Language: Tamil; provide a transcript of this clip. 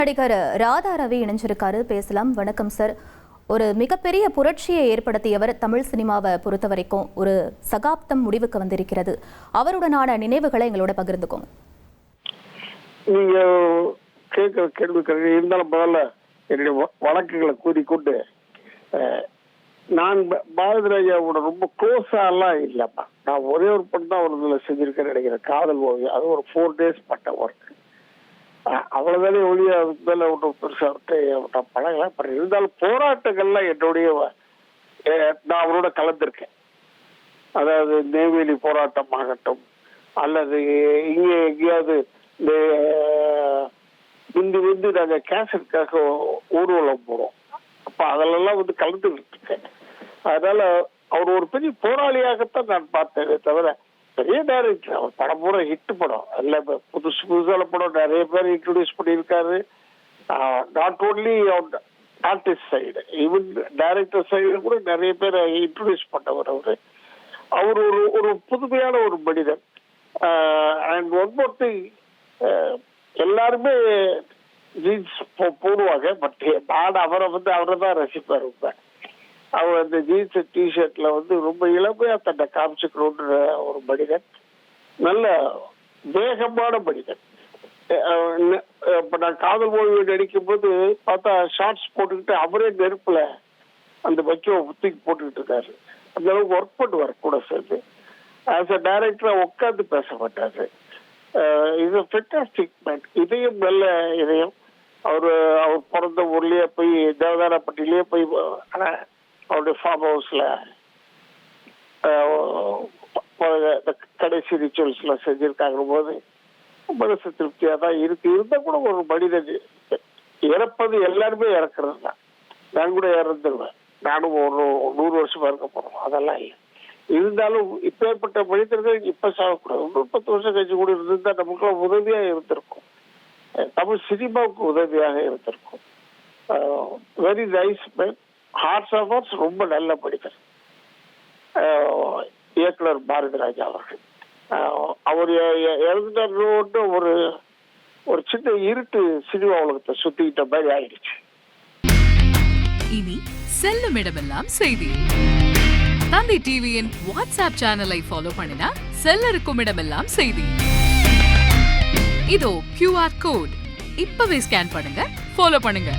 நடிகர் ராதா ரவி இணைஞ்சிருக்காரு, பேசலாம். வணக்கம் சார். ஒரு மிகப்பெரிய புரட்சியை ஏற்படுத்தியவர் தமிழ் சினிமாவை பொறுத்த வரைக்கும். ஒரு சகாப்தம் முடிவுக்கு வந்திருக்கிறது. அவருடனான நினைவுகளை எங்களோட பகிர்ந்துக்கோங்க. நீங்க கேட்கிற கேள்வி இருந்தாலும் முதல்ல என்னுடைய வழக்குகளை கூறிக்கொண்டு, நான் பாரதிராஜாவோட ரொம்ப க்ளோஸா எல்லாம் இல்லப்பா. நான் ஒரே ஒரு படம் தான் ஒரு இதில் செஞ்சிருக்கேன்னு நினைக்கிறேன், காதல் ஓவியம். அது ஒரு 4 days பட்ட ஒர்க். அவ்வளவுதானே ஒழிய அதுக்கு மேல ஒன்றும் பெருசா நான் பழகலாம். இருந்தாலும் போராட்டங்கள்லாம் என்னுடைய நான் அவரோட கலந்துருக்கேன். அதாவது நெய்வேலி போராட்டம் ஆகட்டும், அல்லது இங்கே எங்கேயாவது இந்த முந்தி நாங்கள் கேசட்டுக்காக ஊர்வலம் போறோம். அப்ப அதிலெல்லாம் கலந்துக்கிட்டு இருக்கேன். அதனால அவர் ஒரு பெரிய போராளியாகத்தான் நான் பார்த்தேனே தவிர பெரிய டைரக்டர். அவர் படம் பூரா ஹிட் படம். அல்ல புதுசான படம் நிறைய பேர் இன்ட்ரோடியூஸ் பண்ணியிருக்காரு. Not only artist side, even director side கூட நிறைய பேர் இன்ட்ரோடியூஸ் பண்ணவர் அவரு. அவர் ஒரு புதுமையான ஒரு மனிதன். அண்ட் ஒன் மோர் திங், எல்லாருமே ஜீன்ஸ் போடுவாங்க. பட் நான் அவரை தான் ரசிப்பார் ரொம்ப. அவர் அந்த ஜீன்ஸ் டிஷர்ட்ல ரொம்ப இளமையா தன்னை காமிச்சுக்கணுன்ற ஒரு மனிதன். நல்ல வேகமான மனிதன். இப்ப நான் காதல் ஓய்வு நடிக்கும் போது பார்த்தா ஷார்ட்ஸ் போட்டுக்கிட்டு அவரே நெருப்புல அந்த வைக்க தூக்கி போட்டுக்கிட்டு இருக்காரு. அந்த அளவுக்கு ஒர்க் பண்ணுவார் கூட சேர்ந்து. ஆஸ் அ டைரக்டரா உட்காந்து பேச மாட்டாரு. இது ஃபென்டாஸ்டிக் மேன். இதயம் நல்ல இதயம். அவர் பிறந்த ஊர்லயே போய் தேவதானப்பட்டிலேயே போய் அவருடைய ஃபார்ம் ஹவுஸ்ல கடைசி ரிச்சுவல்ஸ் எல்லாம் செஞ்சிருக்காங்க போது மனசு திருப்தியா தான் இருக்கு. இருந்தா கூட ஒரு மனிதன் இறப்பது எல்லாருமே இறக்குறது தான். நான் கூட இறந்துருவேன். நானும் ஒரு 100 வருஷமா இருக்க போறோம். அதெல்லாம் இல்லை. இருந்தாலும் இப்பேற்பட்ட மனிதர்கள் இப்ப சாகக்கூடாது. 10 வருஷம் கழிச்சு கூட இருந்திருந்தா நமக்குலாம் உதவியா இருந்திருக்கும். தமிழ் சினிமாவுக்கு உதவியாக இருந்திருக்கும். Very nice man. Hearts of hearts ரொம்ப நல்ல மனிதர். இயக்குனர் பாரதிராஜா அவர்கள். அவர் இறந்துட்டு ஒரு சின்ன இருட்டு சினிமா உலகத்தை சுத்திக்கிட்ட மாதிரி ஆயிடுச்சு. இனி செல்லும் இடமெல்லாம் செய்தி. தந்தை டிவியின் வாட்ஸ்அப் சேனலை ஃபாலோ பண்ணினா செல்ல இருக்கும் இடமெல்லாம் செய்தி. இதோ QR கோட் இப்பவே ஸ்கேன் பண்ணுங்க, ஃபாலோ பண்ணுங்க.